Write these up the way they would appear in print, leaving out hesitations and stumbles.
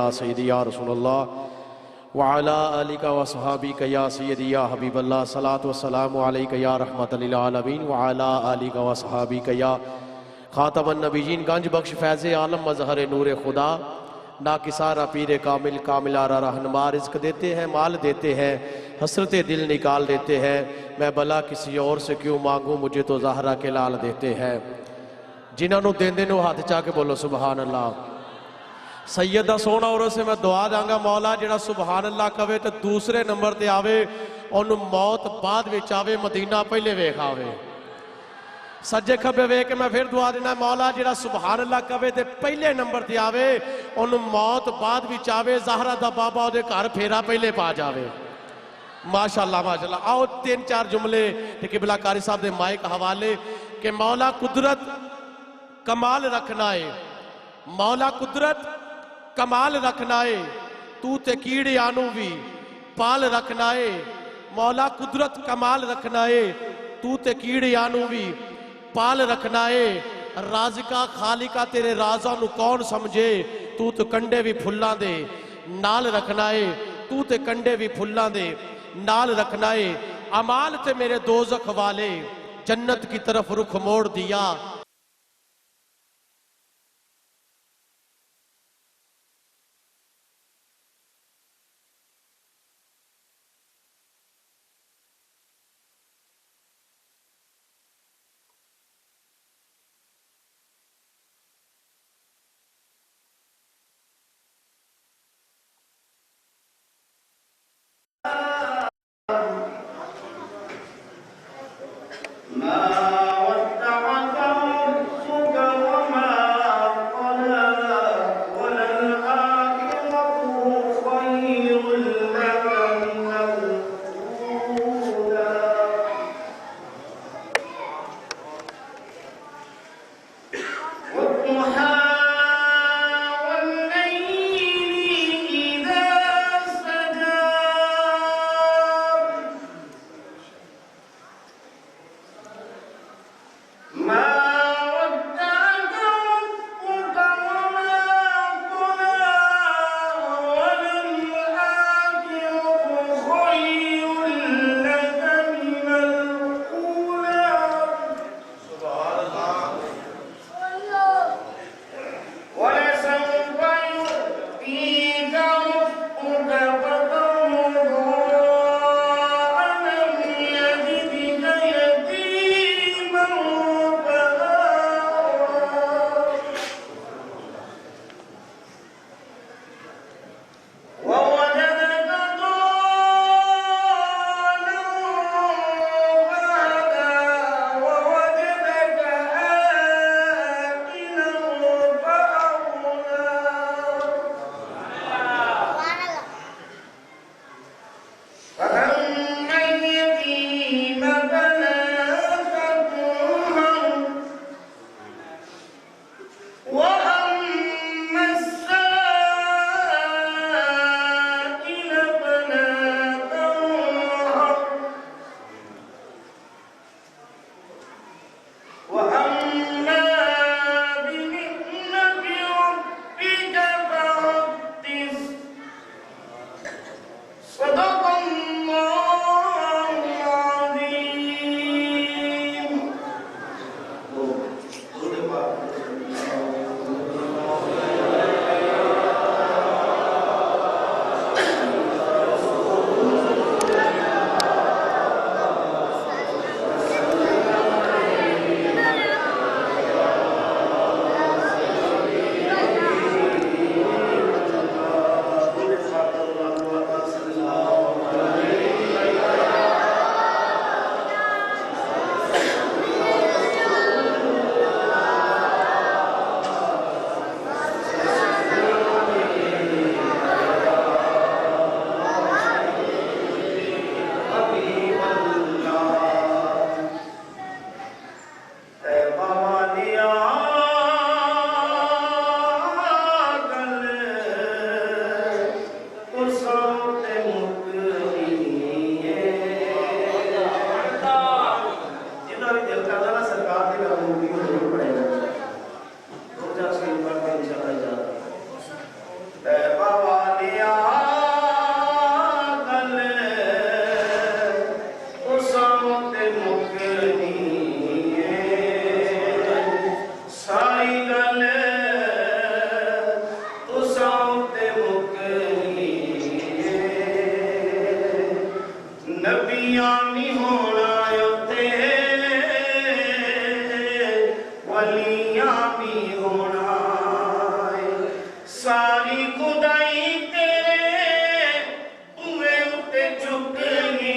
सय्यदी या रसूलल्लाह व अला आलिका व सहाबिका या सय्यदी या हबीबल्लाह सलातु व सलामु अलैका या रहमतल लिल आलमीन व अला आलिका व सहाबिका या खातमन नबीयीन। गंज बख्श फैज़ आलम मज़हर नूर खुदा नाकिसारा पीर कामिल कामिलारा रहनुमा रिज़्क़ देते हैं, माल देते हैं, हसरत दिल निकाल देते हैं। मैं भला किसी और से क्यों मांगूँ, मुझे तो ज़हरा के लाल देते हैं। जिन्होंने देंदे नो हाथ चा के बोलो सुबहान अल्लाह। सैयद दा सोना और से मैं दुआ दांगा मौला जिहड़ा सुबहान अल्लाह कवे तो दूसरे नंबर ते आवे, ओनू मौत बाद विच आवे, मदीना पहले वेख आवे। सज्जे खब्बे वेख के मैं फिर दुआ देना मौला जिहड़ा सुबहान अल्लाह कवे ते पहले नंबर ते आवे, ओनू मौत बाद विच आवे, ज़हरा दा बाबा ओदे घर फेरा पहले पा जावे। माशाअल्लाह माशाअल्लाह। आओ तीन चार जुमले ते किबला कारी साहब दे माइक हवाले के मौला कुदरत कमाल रखना है, मौला कुदरत कमाल रखना है, तू ते कीड़े आनू भी पाल रखना है। मौला कुदरत कमाल रखना है, तू ते कीड़े आनू भी पाल रखना है। राज़िका खालिका तेरे राज़ा नू कौन समझे, तू तो कंडे भी फुल्लां दे नाल रखना है, तू ते कंडे भी फुल्लां दे नाल रखना है। अमाल ते मेरे दोज़ख वाले जन्नत की तरफ रुख मोड़ दिया। खुदाई तेरे बुए उते झुकनी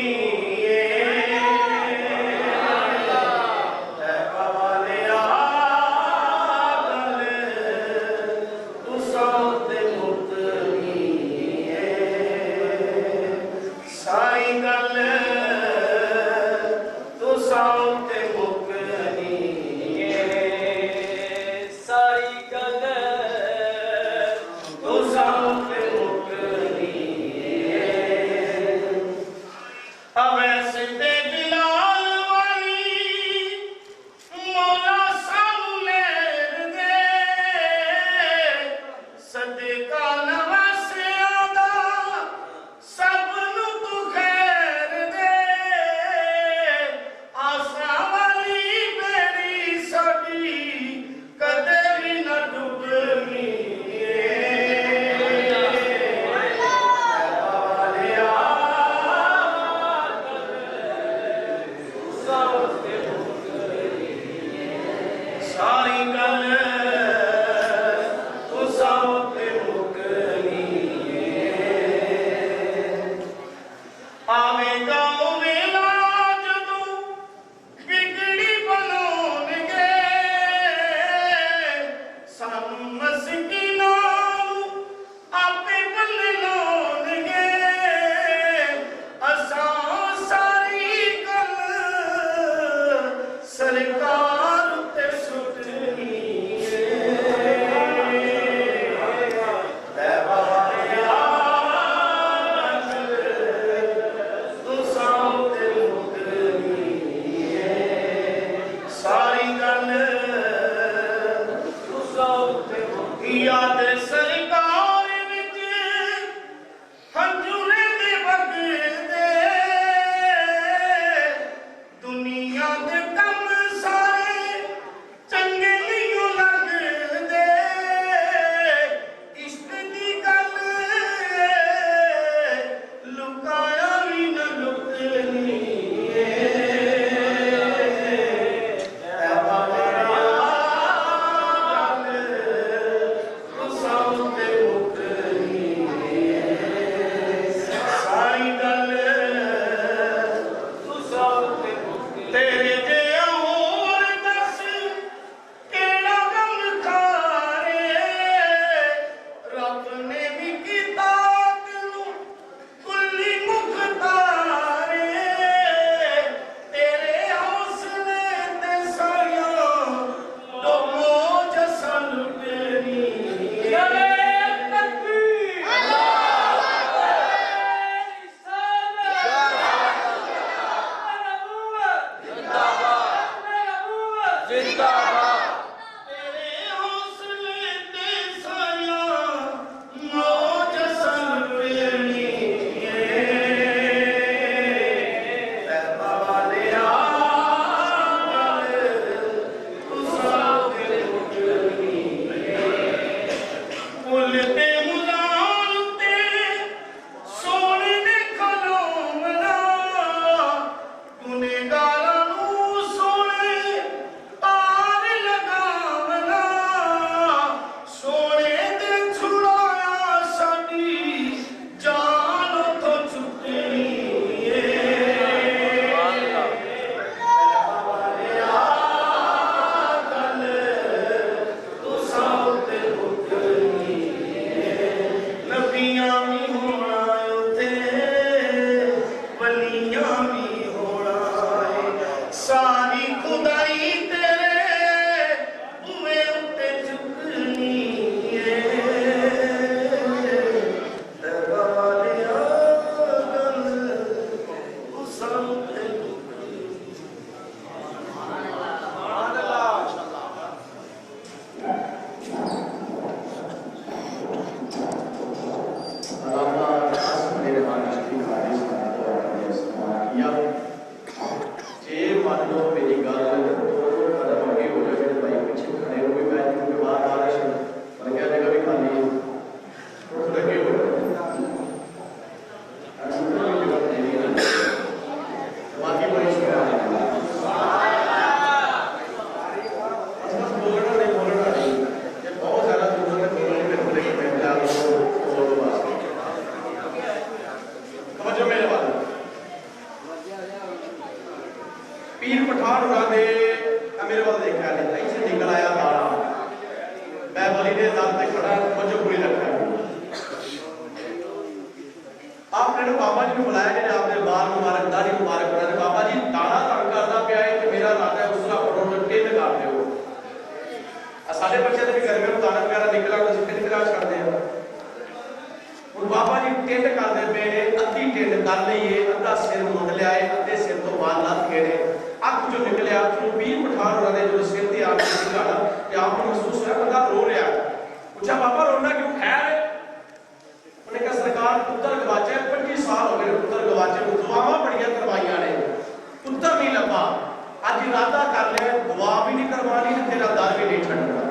ने बाबा जी ने बुलाया जिन्हें आपने बाल मुबारक दाढ़ी मुबारक करा बाबा जी दाना तंग करता पिया है कि मेरा इरादा है उसका पढ़ो टिंड कर दो साढ़े बच्चे भी गर्मी में दाना वगैरह निकल आते हैं टिंड करा छड़ते हैं और बाबा जी टिंड करते पे ने अद्धी टिंड कर लईए अद्धा सिर मुंड लिया अद्धे सिर तो बाल लथ गए ने अग जो निकलिया जो पीर पठान उन्होंने जो सिर ते आके सिखाना कि आपको महसूस होया बंदा रो रहा है पूछा बाबा रोना क्यों खैर उन्हें कहा सरकार पुत्र गवाचे 25 साल हो गए पुत्र गवाचे को दुआवां बड़ियां करवाइयां ने पुत्र नहीं लभा अज इरादा कर लिया दुआ भी नहीं करवानी ते तेरा दर भी नहीं छड्डना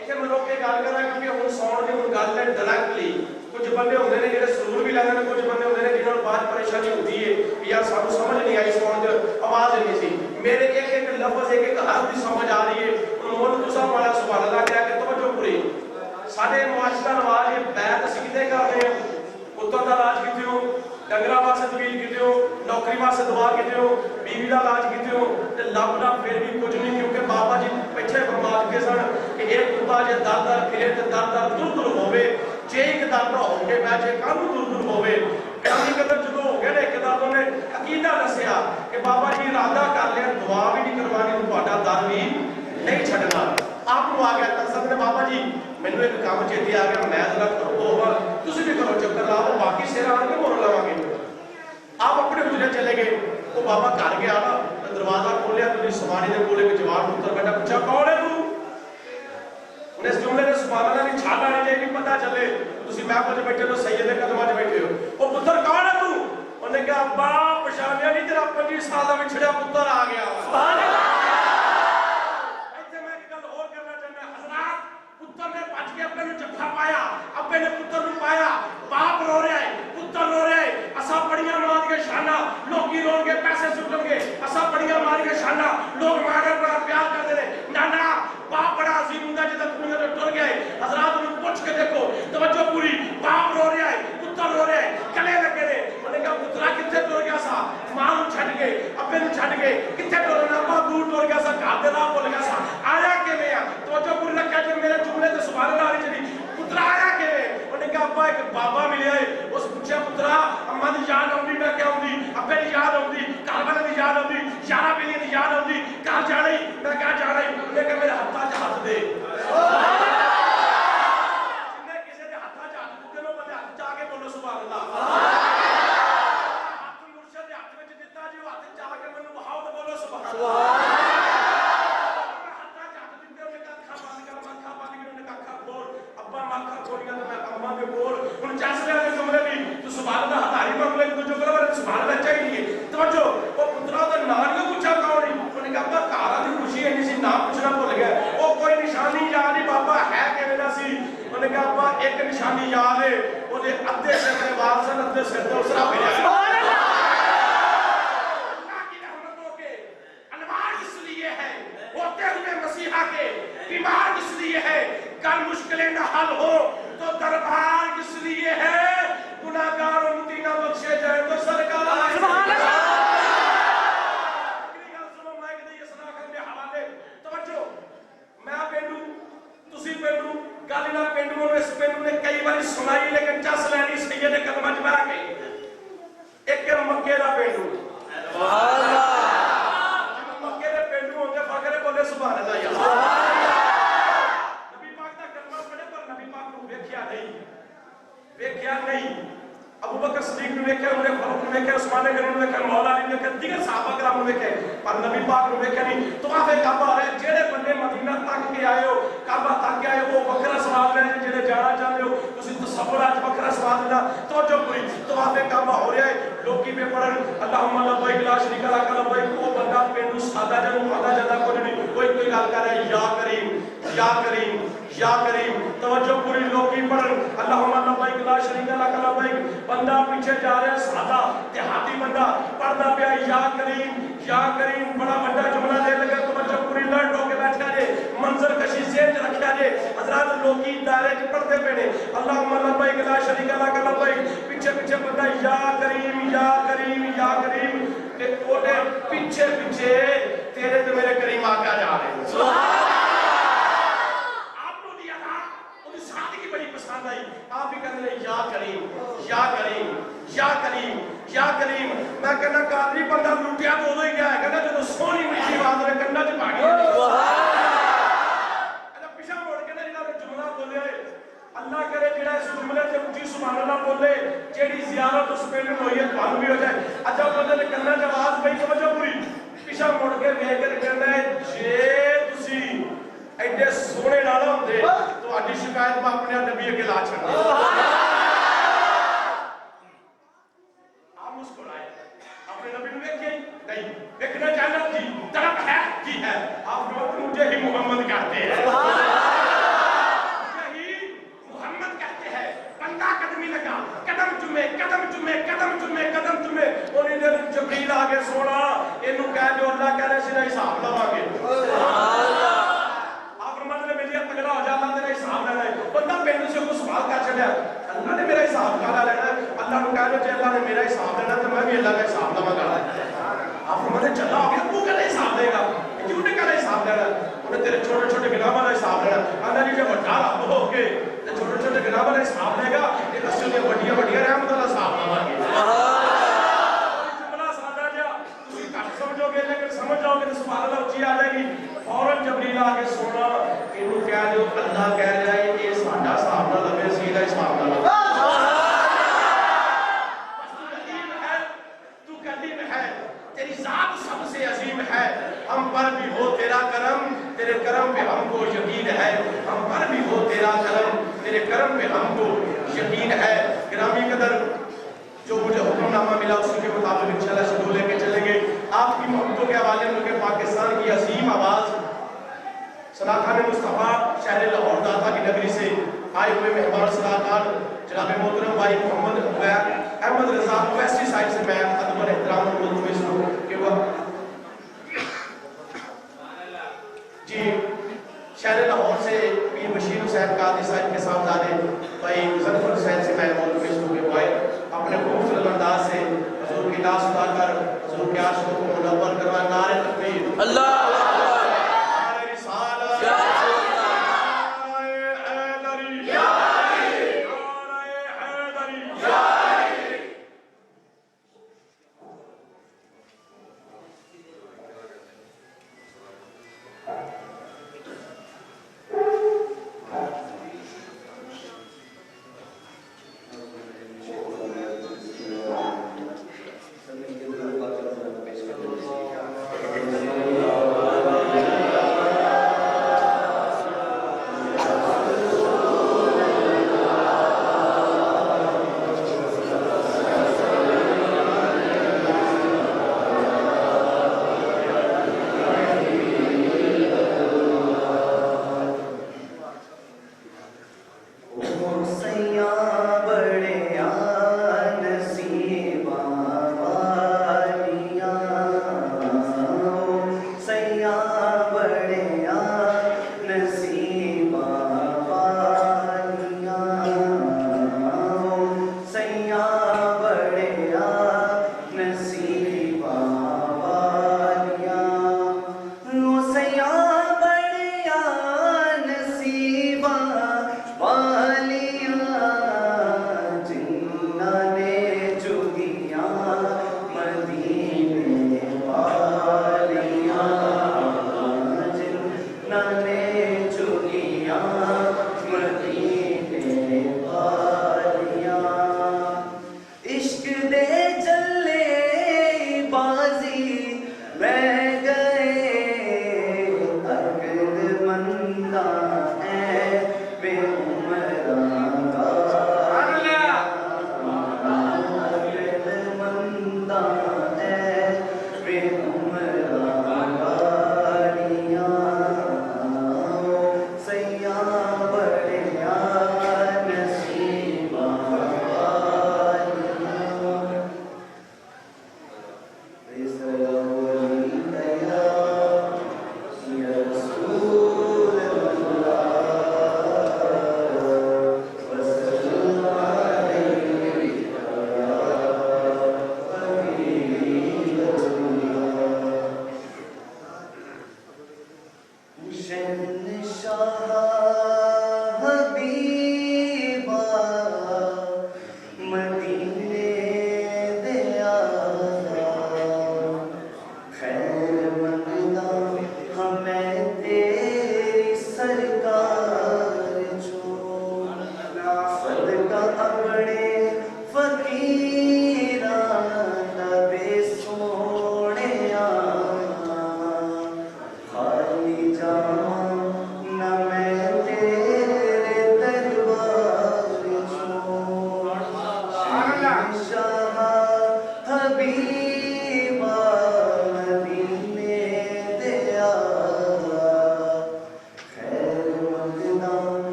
इत्थे मैं रोक के गल करा क्योंकि हुण सौण दी गल है डायरेक्टली कुछ बंदे होंदे ने जेहड़े सुरूर भी लांदे ने कुछ बंदे होंदे ने जिन्हां नूं बाद परेशानी होंदी है कि यार सानू समझ नहीं आई सौण दी आवाज नहीं सी मेरे एक एक लफ्ज एक एक हरफ दी समझ आ रही है हुण मोल तुसा वाला सुभान अल्लाह कह के तवज्जो पूरी साडे मुआशरा नवाज ये बैत असीं किते करदे हां पुत्तर दा इलाज किते हो डंगरा वास्ते तवील किते हो नौकरी वास्ते दुआ किते हो बीवी दा इलाज किते हो ते लभदा फिर भी कुछ नहीं क्योंकि बाबा जी पिछे फरमा चुके सन कि एक कुत्ता जे दर फिरे ते दर दूर होवे जे एक दर होके बैठे कानू दूर होवे कभी कदर जो हो गया ना एक दर ने अकीदा दसिया कि बाबा जी इरादा कर लिया दुआ भी नहीं करवानी तो तुहाडा दर भी नहीं छड्डना आपको आ गया तसद ने बाबा जी मैनू एक काम चेते आ गया मैं जरा करो होगा तुसी भी करो चक्कर लाओ बाकी सिर आन के मोड़ लवांगे आप अपने गुजरे चले गए वो बाबा घर गया ना तो दरवाजा खोलिया तो समानी के कोले एक जवान पुत्र बैठा पूछा कौन है तू उन्हें इस जुमले ने सुभान अल्लाह नहीं छाड़ा नहीं चाहिए पता चले तुसी महफिल में बैठे हो सैयद के कदमां च बैठे हो वो पुत्र कौन है तू उन्हें कहा अब्बा पहचानिया नहीं तेरा 25 साल का विछड़िया पुत्र आ गया सुभान अल्लाह जफ्फा पाया अब्बे ने पुत्र नु पाया बाप रो रहा है पुत्र रो रहा है असा बड़ियां मार के शाना लोकी रोणगे पैसे सुटणगे असा बड़ियां मार के शाना लोग मारे बड़ा प्यार करदे ने नाना बाप बड़ा अजीम हुंदा जद दुनिया तो टुर गया है हजरात नु पूछ के देखो तवज्जो पूरी बाप रो रहा है पुत्र रो रहा है गले लगे ने उन्हें कहा पुत्रा किथे टुर गया सा मां नु छड़ के अब्बे नु छड़ के किथे टुरना अब्बा दूर टुर गया सा घर दे राह भुल गया सा आया किवें आ तवज्जो पूरी रखा जे मेरे जुमले ते सुभान अल्लाह पुत्रा आया के उन्हें कहा अब्बा एक बाबा मिले उस पूछा पुत्रा अम्मा दी याद आउंदी मैं क्या आउंदी अब्बे दी याद आउंदी घर वाले दी याद आउंदी यारा बेली दी याद आउंदी घर जाना ही मैं क्या जाना ही उन्हें कहा मेरे हत्था च हाथ दे जिन्ने किसी दे हत्था च हाथ दिते नो बंदे हाथ जाके बोलो सुभान अल्लाह हाथ मुर्शिद दे हाथ विच दित्ता जी हाथ जाके मैनू वहाओ ते बोलो सुभान अल्लाह माखा खोलिया तो मैं अम्मा के बोल उन चासले वाले जुमले भी तो सुभान अल्लाह हतारी मामले को जो करो सुभान अल्लाह चाहिए तवज्जो वो पुत्रा दा नाम को पूछा कौन है उन्हें कहा अब्बा कारा दी खुशी है किसी नाम पूछना भूल गया वो कोई निशानी याद नहीं बाबा है किवें दा सी उन्हें कहा अब्बा एक निशानी याद है ओदे अद्धे सिर ते वाल सन अद्धे सिर ते उसरा भेजा सुभान अल्लाह अल्लाह की रहमतों के अनवार इसलिए है होते हुए मसीहा के बीमार इसलिए है कल मुश्किलें न हल हो तो दरबार किस लिए है गुनाहगार उम्मती ना बख्शे जाए तो सरकार सुभान अल्लाह अगली गल सुनो मैं कहते ये सलाह करने हवाले तवज्जो मैं पेंडू तुसी पेंडू गल ना पेंडू ने इस पेंडू ने कई बार सुनाई लेकिन चस लेनी सैयद के कदम च बैठ के एक मक्के दा पेंडू सुभान अल्लाह मक्के दे पेंडू होंदे फकरे बोले सुभान अल्लाह यार वेख्या नहीं अबू बकर सिद्दीक ने वेख्या उमर फारूक ने वेख्या उस्मान गनी ने वेख्या मौला अली ने वेख्या दीगर सहाबा कराम ने वेख्या पर नबी पाक ने वेख्या नहीं तवाफे काबा है जेड़े बंदे मदीना तक के आए हो काबा तक के आए हो बकरा सवाल लेने जेड़े जाना चाहते हो तुसी तसव्वुर आज बकरा सवाल लेना तो जो पूरी तवाफे काबा हो रहा है लोकी पे पढ़न अल्लाहुम्मा लब्बैक ला शरीका लक लब्बैक वो बंदा पेंडू सादा जन आदा ज्यादा कोई गल कर रहा है या करीम या करीम या करीम तवज्जो पूरी लोकी पढ़न अल्लाहुम्मा लब्बैक ला शरीका लक लब्बैक बंदा पीछे जा रहा है सादा देहाती बंदा पढ़दा पिया या करीम बड़ा बड़ा जुमला दे लगा तवज्जो पूरी लड़ हो के बैठा जे मंजर कशी से रखया जे हजरत लोकी दायरे च पढ़दे पे ने अल्लाहुम्मा लब्बैक ला शरीका लक लब्बैक पीछे पीछे बंदा या करीम ते ओदे पीछे पीछे तेरे ते मेरे करीम आका जा रहे हैं सुभान अल्लाह आपको दी अदा ओदी सादगी बड़ी पसंद नहीं आप ही कहते हैं या करीम या करीम या करीम या करीम। मैं कहना कादरी बंदा लुटिया तो उदो ही गया है कहना जो सोहनी मीठी आवाज में कन्ना च पा गया पिछा मुड़ के ना जिन्होंने जुमला बोले अल्लाह करे जेड़ा इस जुमले से उची सुभान अल्लाह बोले जेड़ी जियारत उस पिंड में होई है तुहानू भी हो जाए। अच्छा बोले ने कन्ना च आवाज पई समझो पूरी पिछा मुड़ के वेख के कहना है जे तुसी एडे सोहने नाल होंदे तुहाडी शिकायत मैं अपने नबी अगे ला छड्डी। आप मुस्कुराए अपने नबी ने देखे नहीं देखना चाहना की तड़प है की है आप लोग मुझे ही मोहम्मद कहते हैं यही मोहम्मद कहते हैं। बंदा कदमी लगा कदम चुमे कदम चुमे कदम चुमे कदम चुमे उन्हीं दिन जबरील आगे सोना इनू कह दो अल्लाह कह रहे सिरा हिसाब लवांगे तगड़ा हो जाता तेरा हिसाब लेना है। बंदा पिंड से कुछ सवाल कर चलिया अल्लाह ने मेरा हिसाब काला लेना अल्लाह को कह दो जे अल्लाह ने मेरा हिसाब लेना तो मैं भी अल्लाह का हिसाब लवांगा। आप फरमाते चला हो गया तू कहना हिसाब देगा क्यों नहीं कहना हिसाब लेना उन्हें तेरे छोटे छोटे गुनाहों का हिसाब लेना अल्लाह जी जब बड़ा रब हो के छोटे छोटे गुनाहों का हिसाब लेगा ये दस्यो दी बड़ियां बड़ियां रहमत का हिसाब लवांगे। जुमला सादा जा तुम घट समझोगे लेकिन समझ जाओगे तो सुभान अल्लाह उची आ जाएगी। फौरन जबरील आके सोना इनू कह दो अल्लाह कह रहा है ये साडा हिसाब ना लवे सीधा हिसाब ना लवे तू कदीम है तेरी जात सबसे अजीम है हम पर भी हो तेरा करम तेरे करम पे हमको यकीन है हम पर भी हो तेरा करम तेरे करम पे हमको यकीन है। ग्रामी कदर जो मुझे हुक्मनामा मिला उसी के मुताबिक इंशाल्लाह शुरू लेके चलेंगे। आपकी मोहब्बतों के हवाले में पाकिस्तान की अजीम आवाज सलाखान मुस्तफा शहर लाहौर दाता की नगरी से आए हुए मेहमान सलाहकार जनाब मोहतरम भाई मोहम्मद अहमद रजा वैसी साइड से मैं अदब एहतराम मुल्तमिस हूं कि वह जी शहर लाहौर से पीर बशीर हुसैन कादी साहब के साहबजादे भाई जफर हुसैन से मैं मुल्तमिस हूं कि भाई अपने खूबसूरत अंदाज से हुजूर की नाज सुनाकर हुजूर के आशिकों को मुनव्वर करवा नारे तकबीर अल्लाह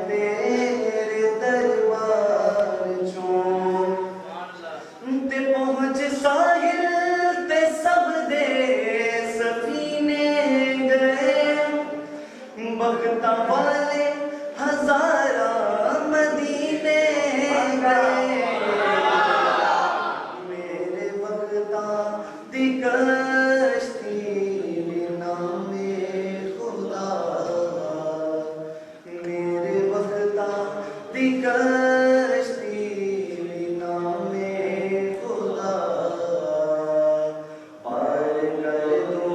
तेरे दरबार चों ते पहुंच साहिल ते सब दे सफीने गए बख्ता वाले हजारा मदीने गए मेरे बख्ता दी कश्ती नामे खुदा मेरे बख्ता दी कश्ती नामे खुदा पार कर दो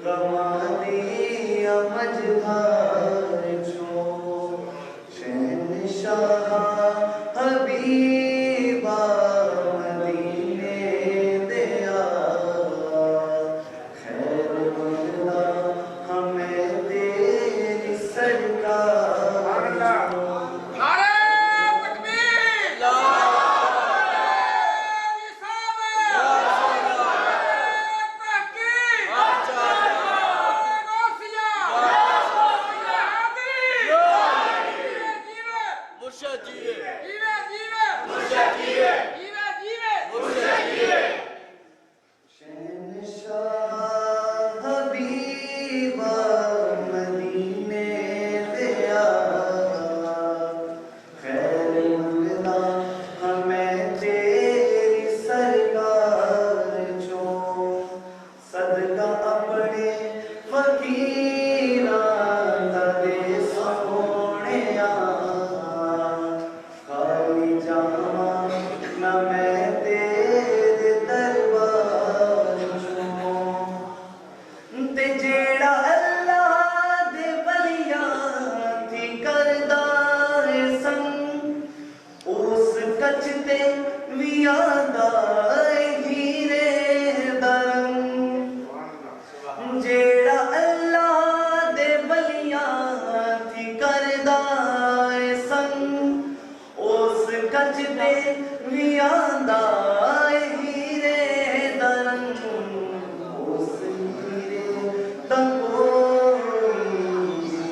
गमा दिया मझधार चो शहनशाह हबीबा मदीने दिया खैर मंगला हमें तेरी सरकार नारे तकबीर शहनशाह हबीबा मदीने दिया खैर मंगला हमें तेरी सरकार चो सदका अपने फकीरां दे सोहणिया खाली जावा ना मैं तेरे दरबार चो ते जेड़ा अल्लाह दे वलियां थी करदा है संग उस कच ते भी आंदा है हीरे दा रंग जेड़ा अल्लाह दे वलियां थी करदा है संग उस कच ते भी आंदा है हीरे दा रंग उस हीरे दा कोई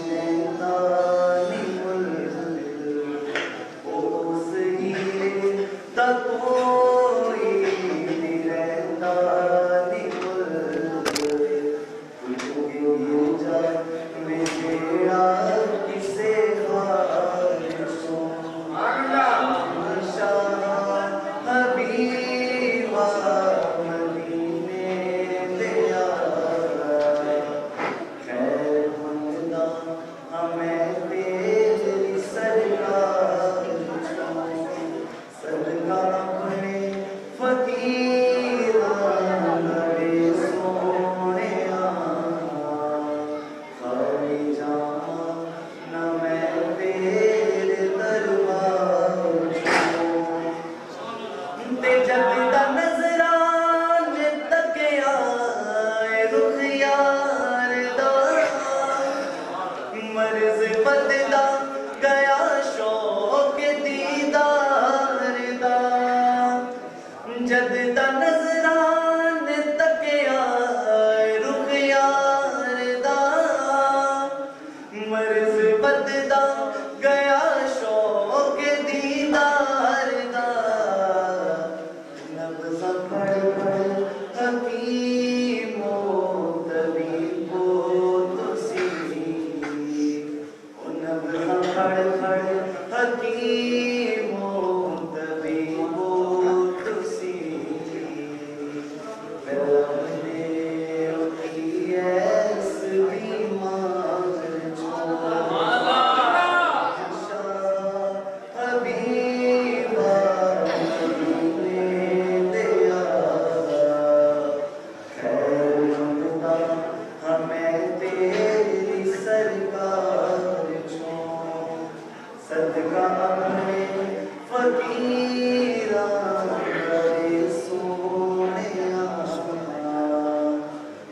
लैंदा नी मुल उस हीरे दा कोई नी लैंदा नी मुल गिर जा मेरा किसे हाल सो हबीबा मदीने दिया खैर मंगला हमें तेरी सरकार सदका अपने फकीरां दे सोहणिया खाली जावा ना मैं तेरे दरबार चो ते जग दा नजरान तकिया रुख यार दा मर्ज बददा गया शौक दीदार दा जग दा नजरान तकिया रुख यार दा मर्ज बददा गया शौक दीदार दा नब्ज़ पढ़ पढ़ हकीमो तबीबो तुसी नब्ज़ पढ़ पढ़ हकीमो तबीबो तुसी हमने उठी ऐस बीमार जो हबीबा मदीने दिया खैर मंगला हमें तेरी सरकार चो सदका अपने फकीरां दे सोहणिया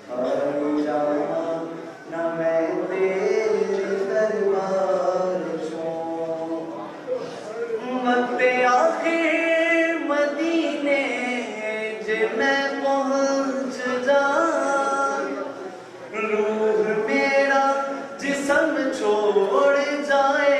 खाली जावा ना मैं तेरे दरबार चो मते आखिर मदीने जे मैं पहुंच जा रूह मेरा जिस्म छोड़ जाए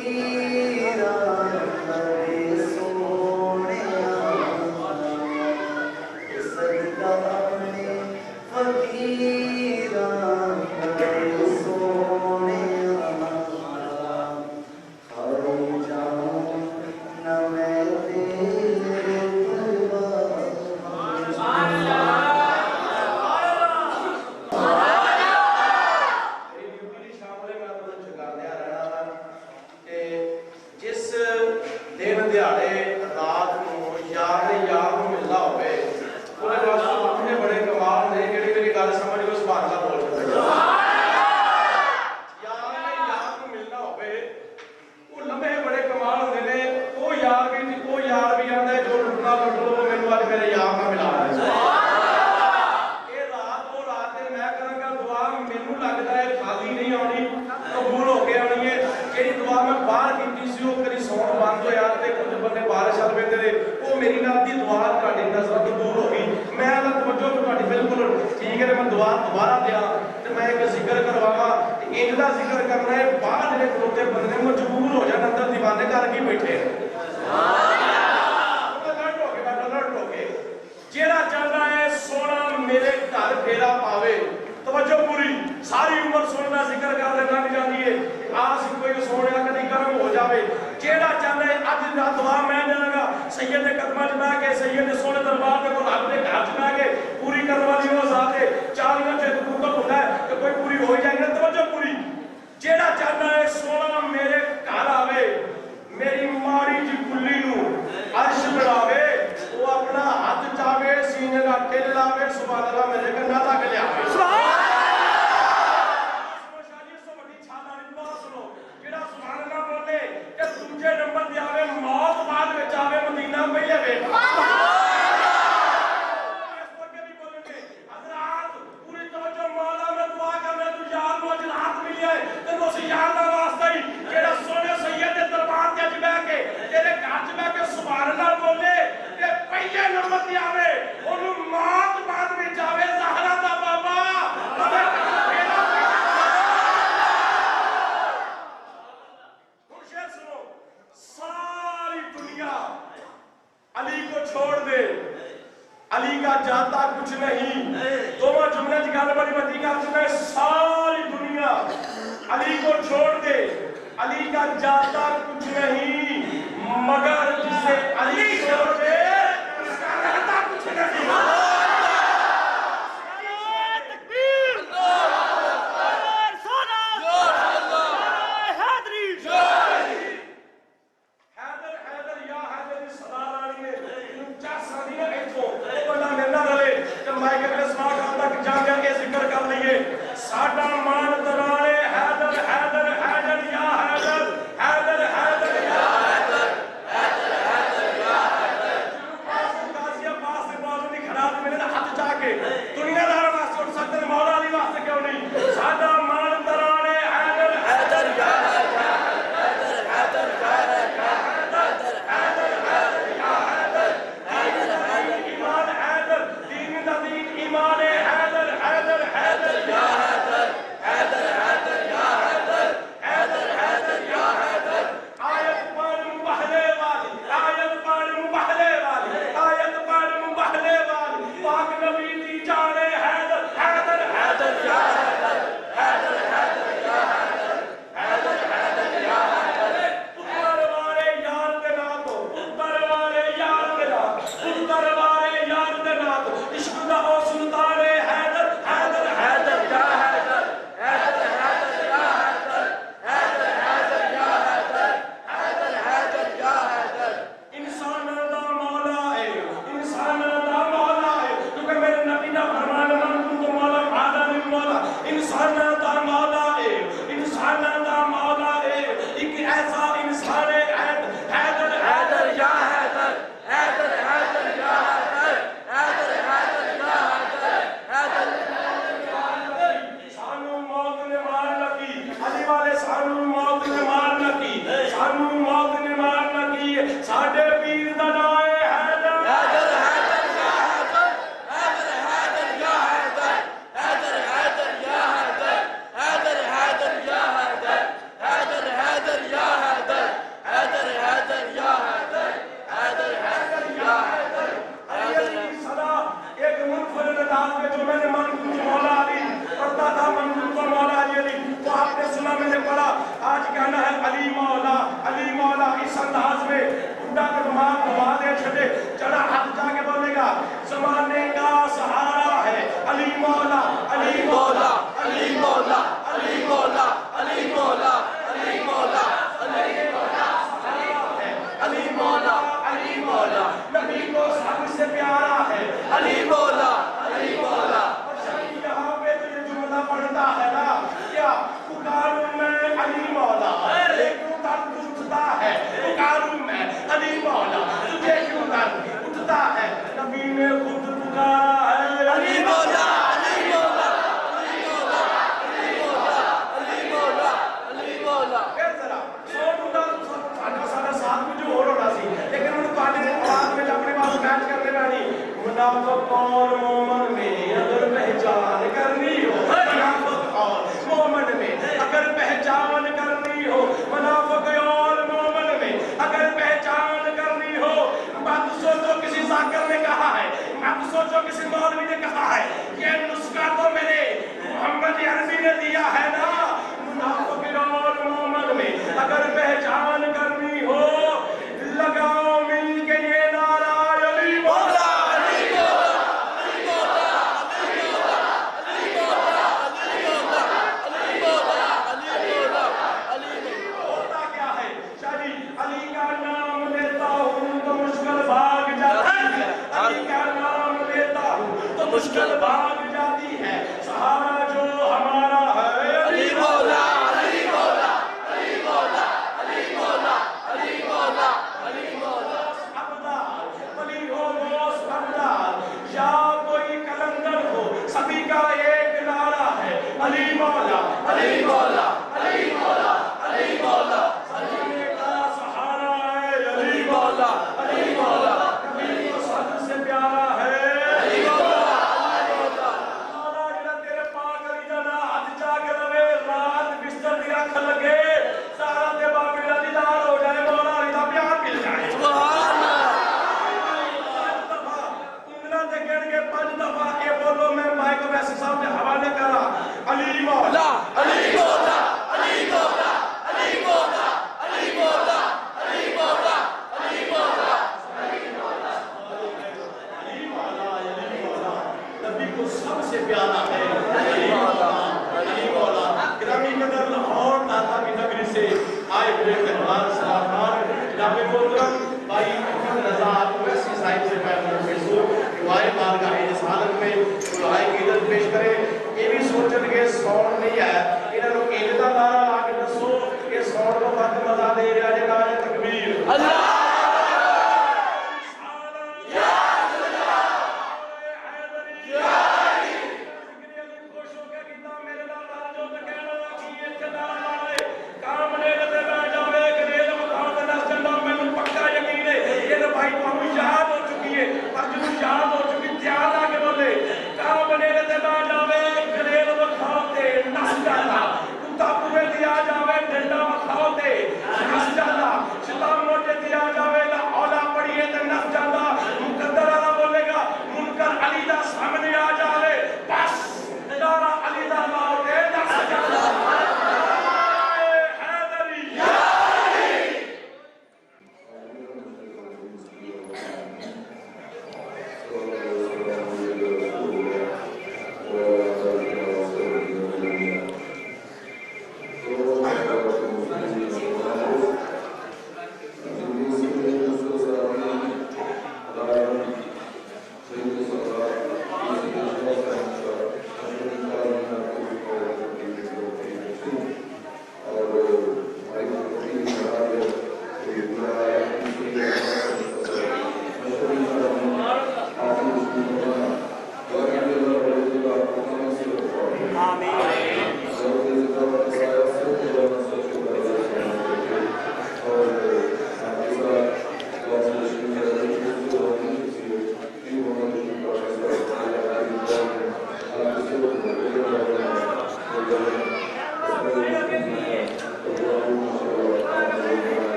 फकीरा करे सोनिया सदका अपने फकीरा करे सोनिया खाओ जाऊं न मैं तेरे दोबारा दिया तो मैं एक जिक्र करवावा इंज दा जिक्र करना है बाहर जेडे खलोते बंदे मजबूर हो जान अंदर दीवाने कर के बैठे जेड़ा चाहता है सोना मेरे घर फेरा पावे तवज्जो पूरी सारी उम्र सोना जिक्र कर लेना जाती है आस कोई सोने कदी कर्म हो जावे जेड़ा चाहता है अज दा दुआ मैं देगा सैयद दे कदमां च बैठ के सैयद दे सोने दरबार दे कोल अपने घर च बैठ के पूरी करने वाली वो जात है 40 से हुक्म होता है कि कोई पूरी हो जाएगी ना तवज्जो पूरी जेड़ा चाहता है सोना मेरे घर आवे मेरी माड़ी जी कुल्ली नू अर्श बढ़ावे वो अपना हाथ चावे सीने दा ढिल लावे सुभान अल्लाह मेरे कंधा तक लियावे सुभान जेड़ा सुभान अल्लाह बोले कि दूजे नंबर ते आवे मौत बाद विच आवे मदीना पहले वेख अली का जाता कुछ नहीं दोनों जुमले की गल बड़ी बड़ी कर चुका है सारी दुनिया अली को छोड़ दे अली का जाता कुछ नहीं मगर जिसे अली छोड़ दे उसका रहता कुछ नहीं साडा मान दरारे हैदर हैदर हैदर या हैदर हैदर हैदर या हैदर हैदर हैदर या हैदर अंदाज में बुढ़ा के दिमाग घुमा दे छठे चढ़ा हाथ जाके बोलेगा जमाने का सहारा है अली मौला अली मौला अली मौला अली मौला अली मौला अली मौला अली मौला अली मौला अली मौला नबी को सबसे प्यारा है अली मौला अली मौला। यहाँ पे तो ये जुमला पढ़ता है ना क्या पुकारूं मैं अली मौला क्यों दर्द उठता है पुकारूं मैं अली मौला तुझे क्यों दर्द उठता है नबी ने खुद पुकारा है अली मौला अली मौला अली मौला अली मौला अली मौला अली मौला। फिर जरा सोनूदा साढ़े 7 बजे हो रहा सी लेकिन उन पाने आवाज में अपने बात मैच करने वाली मुनाफिक और मोमिन में अगर पहचान करनी हो मुनाफिक और मोमिन में अगर पहचान करनी हो मुनाफिक और मोमिन में अगर पहचान करनी हो मत सोचो किसी जाकिर ने कहा है मत सोचो किसी मौलवी ने कहा है ये नुस्खा तो मेरे मोहम्मद अरबी ने दिया है ना मुनाफिक और मोमिन में अगर पहचान करनी हो लगाओ मिलके ये नारा अली मौला अली मौला अली मौला अली मौला अली मौला अली मौला अली मौला अली मौला। होता क्या है शादी अली का नाम लेता हूँ तो मुश्किल भाग जाती है अली का नाम लेता हूँ तो मुश्किल भाग जाती है सहारा जो हमारा है अली मौला अली मौला अली मौला अली मौला अली मौला अली मौला। अब्दाल अली हो गौस अब्दाल या कोई कलंदर हो सभी का एक नारा है अली मौला अली मौला अली मौला अली मौला अली का सहारा है अली मौला अली मौला नबी को सबसे प्यारा है अली मौला अली मौला। मौला जरा तेरे पाक अली दा ना हाथ जाके रवे रात बिस्तर दी रख लगे सारा ते बाबे दा दीदार हो जाए मौला अली दा प्यार मिल जाए सुभान अल्लाह। उंगला दे गिन के 5 दफा ये बोलो मैं माइक को वैसे सामने हवाले करा अली मौला अली मौला अली मौला अली मौला अली मौला अली मौला अली मौला अली मौला अली मौला नबी को सबसे प्यारा है अली मौला अली मौला। ग्रामी नगर लाहौर नाथा की नगरी से आए हुए मेहमान सलामान जनाब मोहतरम भाई अहमद रजा वैसी साहिब से मैं प्रोफेसर रिवायत बारगाह रिसालत में दुआए की इज्जत पेश करें ये भी सोचन के सौन नहीं है इन्होंने केले का नारा ला के दसो ये सौन को फर्क मजा दे रहा है नारे तकबीर अल्लाह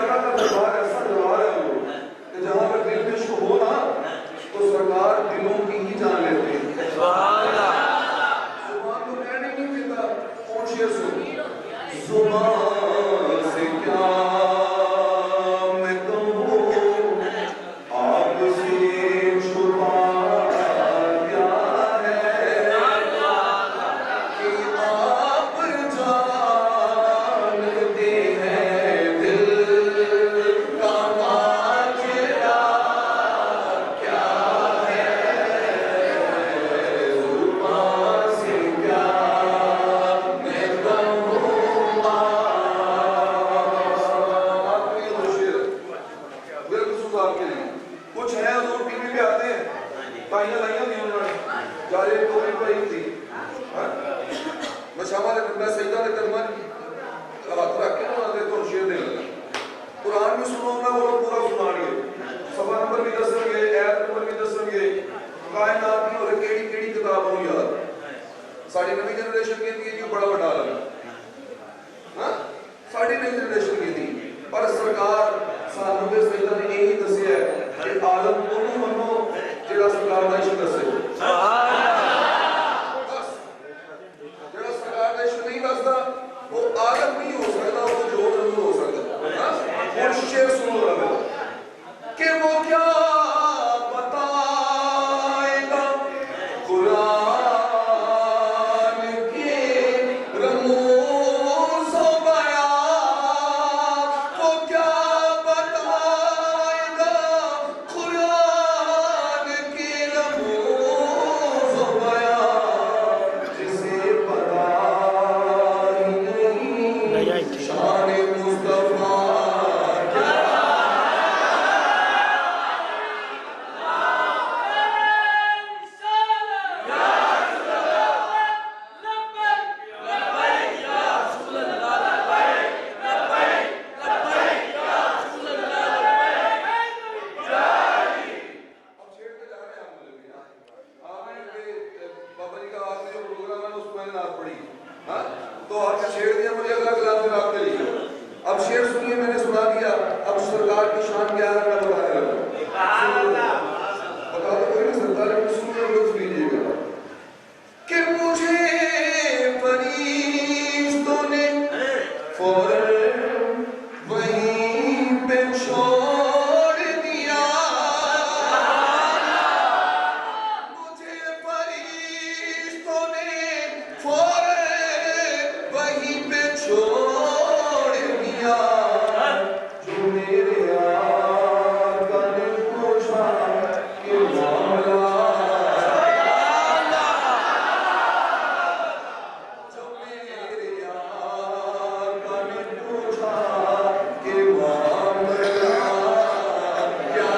आका का दरबार ऐसा दरबार है वो कि जहाँ पर दिल में इश्क हो ना तो सरकार दिलों की ही जान लेते हैं। जुबान तो कहने नहीं देता। कौन शेर सुन? जुबान से क्या मैं कहूँ आपसे छुपा क्या है कि आप जानते हैं दिल का माजरा क्या है। जुबान से क्या मैं कहूँ आपके ये शेर बिल्कुल सुधार के लिए कुछ है जो टीवी पे आते हैं ताइयां लाइयां नहीं उन्होंने जारे तो कोई थी हाँ? मैं शामा ने मैं सईदा ने कदमन हाथ रख के ना दे तो शेर दे लगा कुरान में सुनो मैं वो पूरा सुनाएंगे सफा नंबर भी दसेंगे आयत नंबर भी दसेंगे कायनात की और केड़ी किताब हो यार साडी नवी जनरेशन कहती है जी बड़ा बड़ा लगा हाँ साडी नवी जनरेशन कहती पर सरकार सानू के सईदा ने यही दसिया कि आलम ओनू मनो जेड़ा सरकार दा इश्क दसे बस जेड़ा सरकार दा इश्क नहीं दसदा वो आलम नहीं हो सकता वो जो जरूर हो सकता हां और शेर सुनो रहा कि वो क्या बताएगा कुरान के रमूज़ व बयान वो क्या बताएगा कुरान के रमूज़ व बयान जिसे पता ही नहीं शान मुस्तफा बाबा जी का आखिरी जो प्रोग्राम है उसमें मैंने नात पढ़ी हाँ तो आपने छेड़ दिया मुझे अगला कलाम फिर आपने लिखा अब शेर सुनिए मैंने सुना दिया अब सरकार की शान क्या है मैं बताने लगा बता तो कोई नहीं सकता लेकिन सुनिए लुत्फ लीजिएगा कि मुझे फरिश्तों ने फौरन वहीं पे छोड़ दिया मुझे फरिश्तों ने फौरन वहीं पे छोड़ दिया जो मेरे आका ने पूछा कि मौला जो मेरे आका ने पूछा कि मौला क्या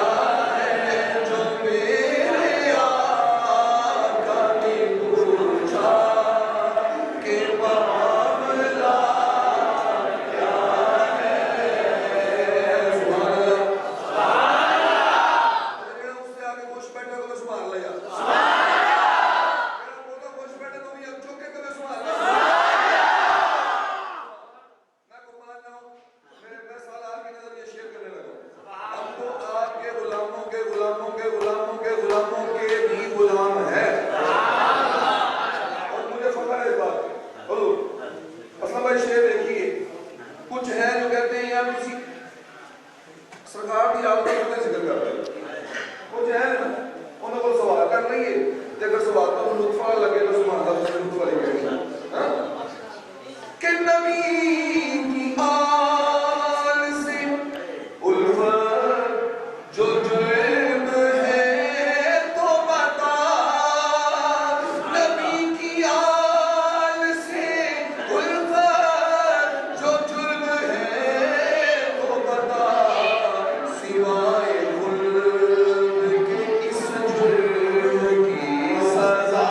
है जो मेरे आका ने पूछा कि मामला क्या है सुभान अल्लाह जेड़ा उससे आगे खुश बैठा तो सुभान अल्लाह यार जेड़ा बोलता खुश बैठे तो भी चुप के कदे सुभान अल्लाह मैं कुर्बान जाऊं मेरे 10 साल आपकी नजर ये शेर करने लगा हम तो आपके गुलामों के गुलामों के गुलामों के गुलामों के भी गुलाम है और मुझे फख्र है इस बात पे हुजूर असलम भाई शेर देखिए कुछ है जो कहते हैं यार किसी सरकार की आदत का जिक्र करते हैं कुछ है ना उन्होंने को सवाल कर रही है अगर सवाल तो लुत्फा लगे तो सुभान अल्लाह से लुत्फ वाली कहेंगे हां कि नबी की आल से उल्फत जो जुर्म है तो बता नबी की आल से उल्फत जो जुर्म है तो बता सिवाय खुल्द के इस जुर्म की सजा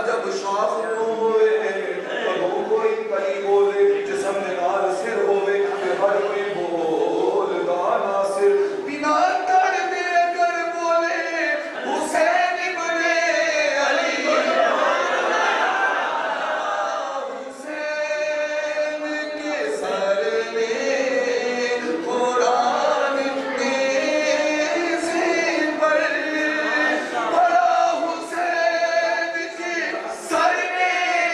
जब शाख होवे कदों कोई कली बोले जिस्म दे नाल सिर होवे ते हर कोई बोलदा नासिर बिना कर दे अगर बोले हुसैन इब्ने अली हुसैन के सर में कुरान के सिर पर बड़ा हुसैन के सर में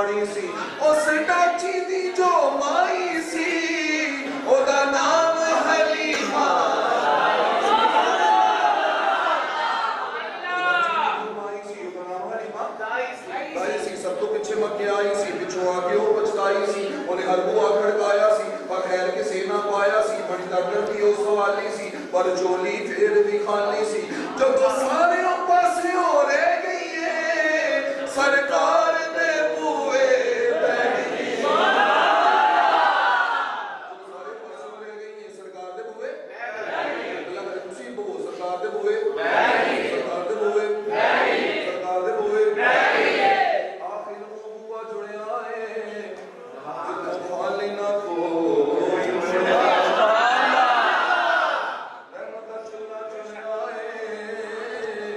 राणी सी उस डाची दी जो माई सी ओदा नाम हलीमा सब तो पिछे मक्के आई सी पिछों आके वो पछताई सी उन्हें हर बुआ खड़काया सी पर खैर के सेना पाया सी बड़ी दर्द थी उस वाली सी पर झोली फिर भी खाली सी जब तो सारे पासे हो रह गई है सरकार ने बुए बैठी सारे पासे हो रह गई है सरकार दे बुए अल्लाह करे तुसी बो सरकार दे बुए सरकार दे बुए सरकार दे बुए आखिर वो बुआ जुड़िया है जितना खाली ना कोई रहमत चुना चुना है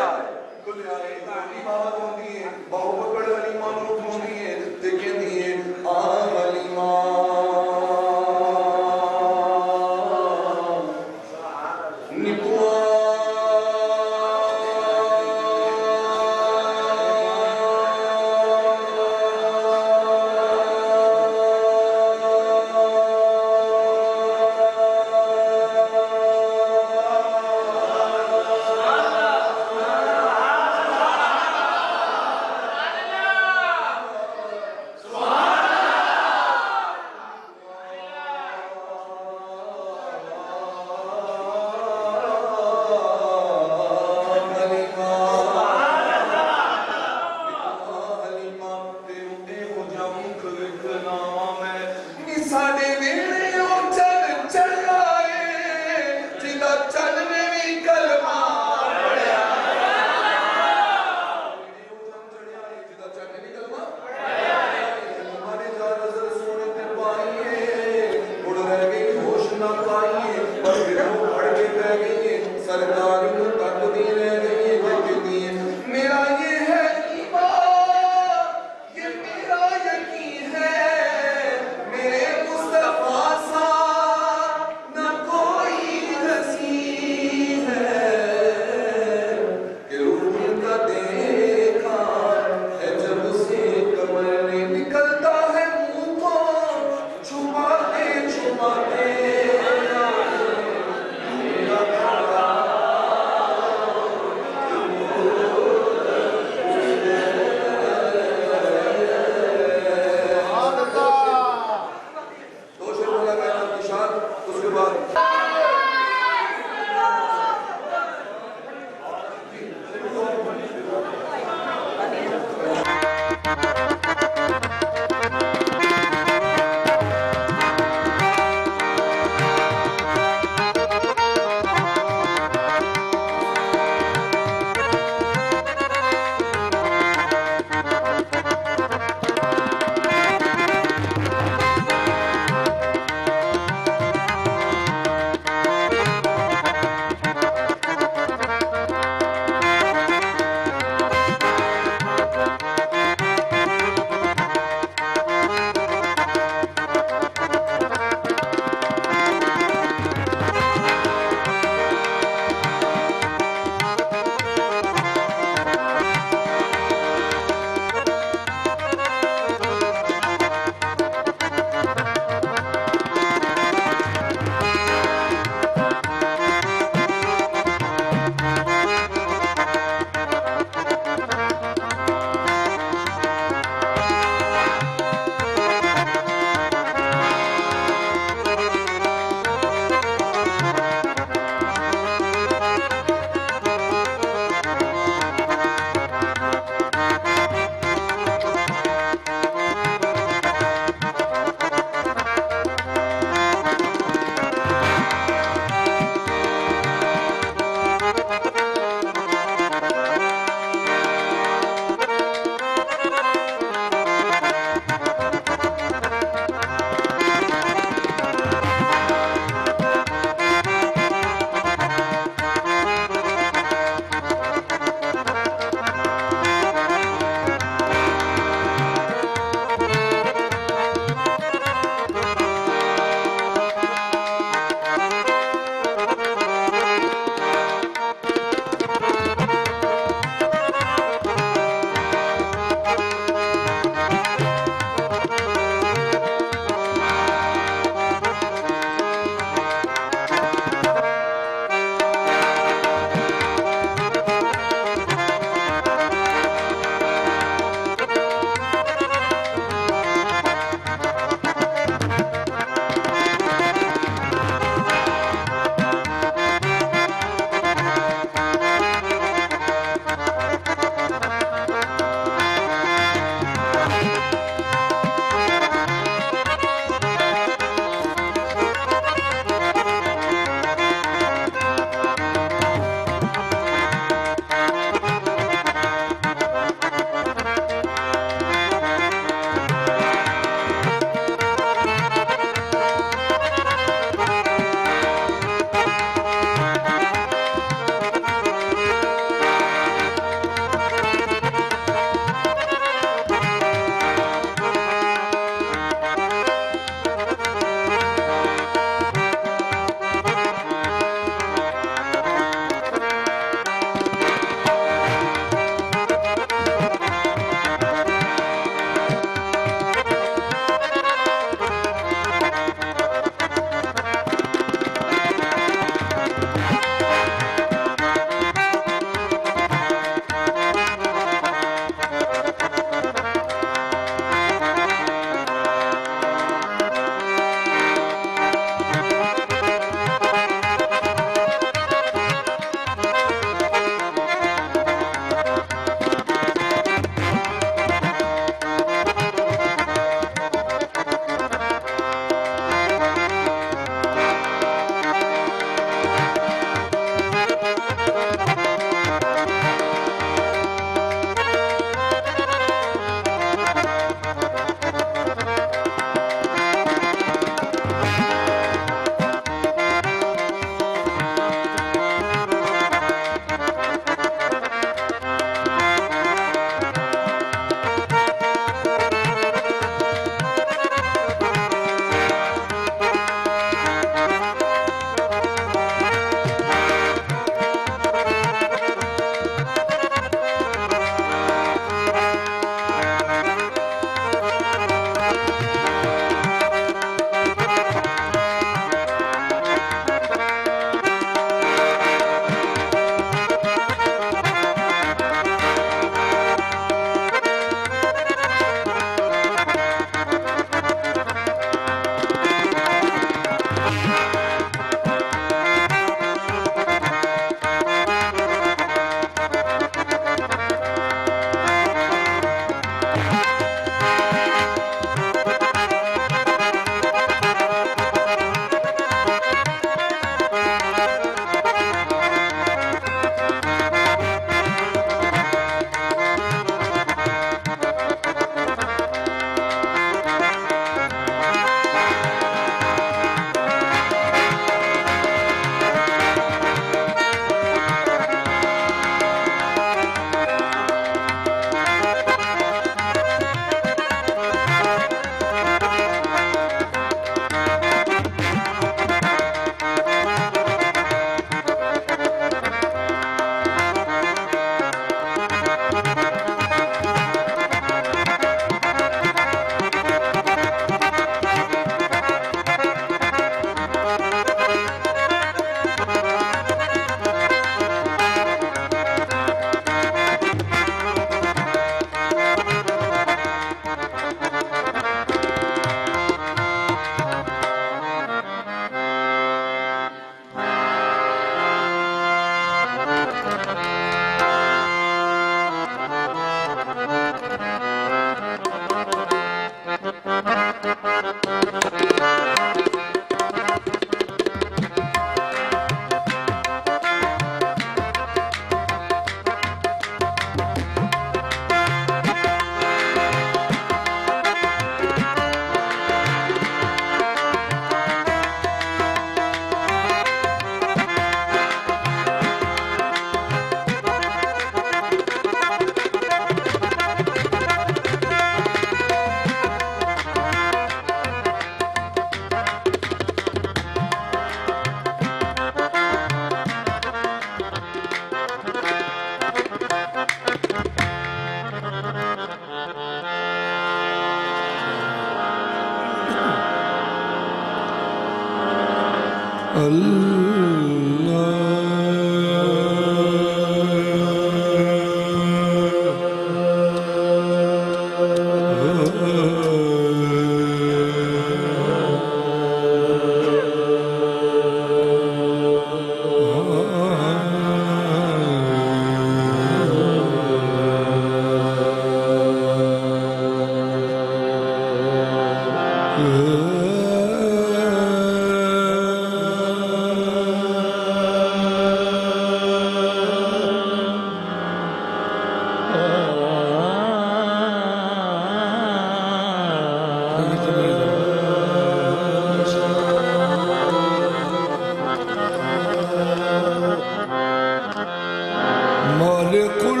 मालिकुल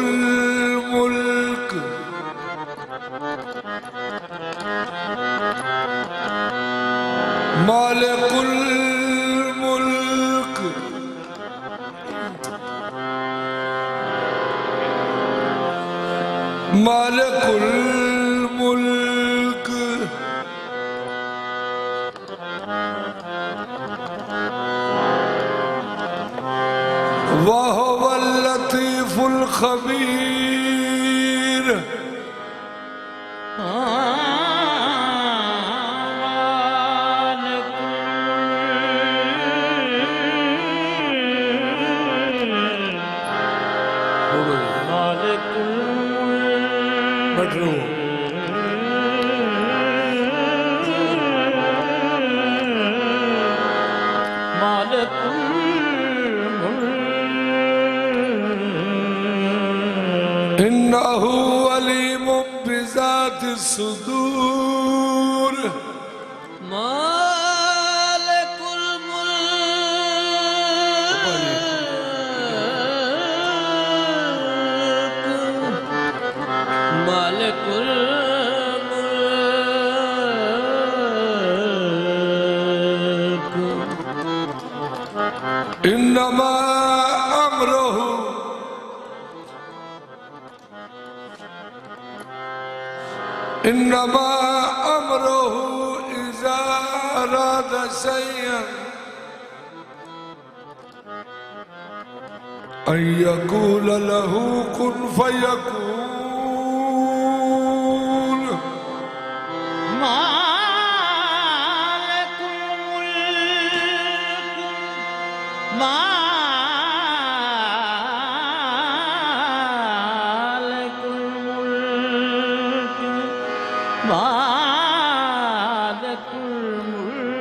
मुल्क मालिकुल मुल्क मालिकुल मुल्क वहुवल लतीफुल खबीर इन्नहु अलीमुम बिज़ाति सुदूर मालिकुल मुल्क मालिकुल मुल्क इन्नमा अमरुहु इन्नमा अमरुहु इज़ा अरादा शय्अन अन यक़ूल लहू कुन फयकून मालिकुल मुल्क मालिकुल मुल्क मालिकुल मुल्क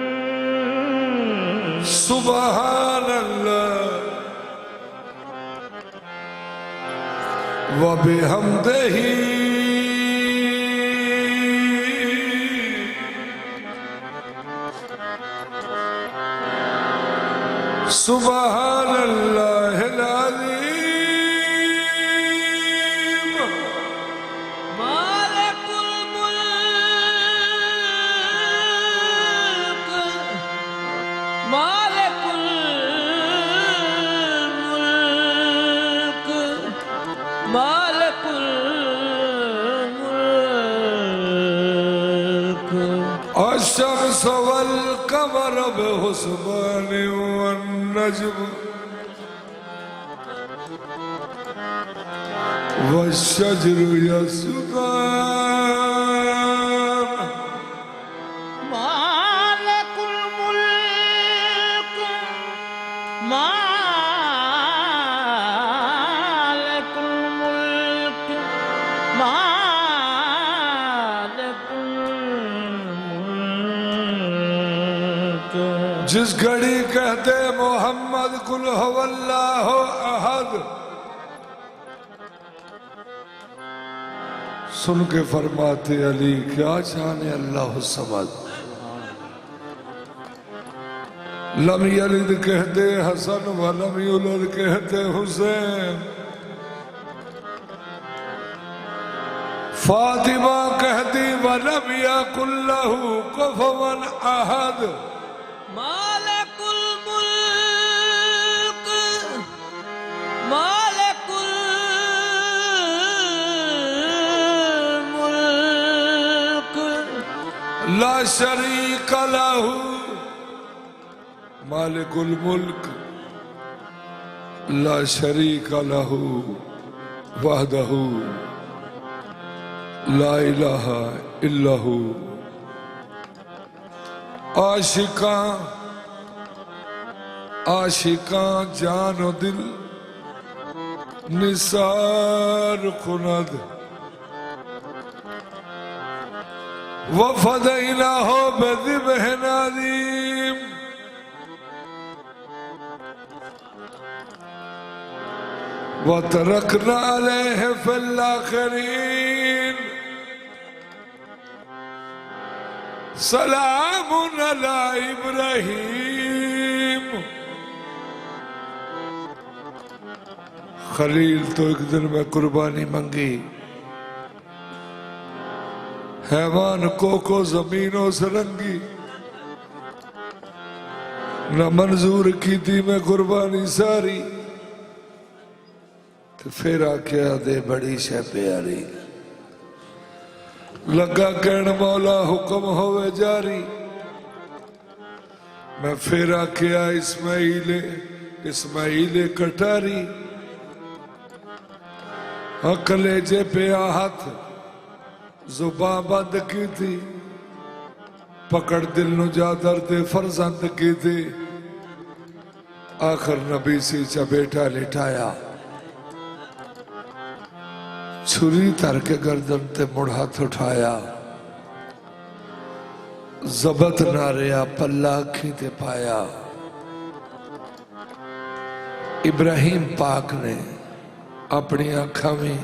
सुबहानल्लाह व बिहम्दिही सुबहानल्लाहिल अज़ीम मालिकुल मुल्क मालिकुल मुल्क मालिकुल मुल्क अश-शम्स वल कमर बिहुस्बान वन नज्म वश-शजरु यसजुदान मालिकुल मुल्क मालिकुल मुल्क मालिकुल मुल्क जिस घड़ी कहते मोहम्मद कुल हुवल्लाहु अहद सुन के फरमाते अली क्या जाने अल्लाह समद लम यलिद कहते हसन व लम युलद कहते हुसैन फातिमा कहती व लम यकुल लहू कुफुवन अहद मालिकुल मुल्क मालिकुल मुल्क ला शरीक लहू मालिकुल मुल्क ला शरीका लहू वहदहू ला इलाहा इल्लहू। आशिका आशिका जानो दिल निसार खुनद वफदैना हो बेदिबह नादीम। वतरकना अलैहि फिल आखिरीन सलामुन अला इब्राहीम। खलील तो एक दिन में कुर्बानी मंगी, हैवान को जमीनों से रंगी, न मंजूर की थी मैं कुर्बानी सारी। तो फिर आख्या दे बड़ी शह प्यारी, लगा कहन मौला हुक्म होवे जारी। मैं फिर आख्या इस्माइले इस्माइले कटारी। कलेजे पे हाथ जुबान बंद की थी, पकड़ दिल नु जा दर्द फरजंद की थी। आखिर नबी सी चा बेटा लिटाया, छुरी तर के गर्दन ते मुड़ हाथ उठाया। जबत नारिया पल्ला अखी ते पाया। इब्राहिम पाक ने अपनी आंखा में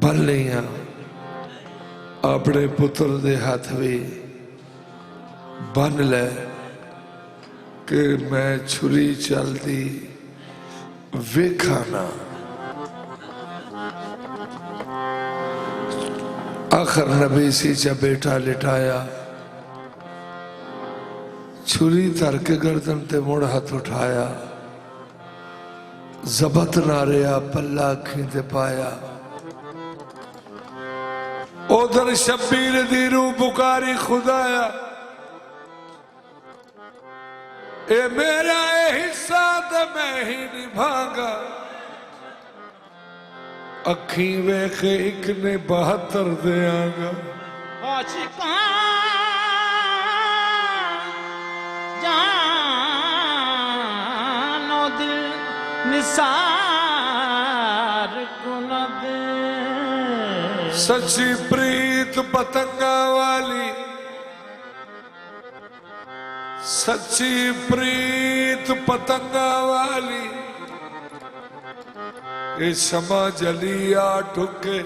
बन लिया, अपने पुत्र दे हाथ भी बन ले कि मैं छुरी चलती वेखाना। आखिर नबी सी चा बेटा लिटाया, छुरी तर के गर्दन ते मुड़ हाथ उठाया। जबत नारिया पल्ला अखी ते पाया। उधर शब्बीर दी रूह पुकारी खुदाया, ए मेरा ए हिस्सा तो मैं ही निभागा। अखी वेख एक ने 72 देंगा। आशिका जानो दिल निसार कुनद। सच्ची प्रीत पतंगा वाली, सच्ची प्रीत पतंगा वाली। ये शमा जलिया ठुके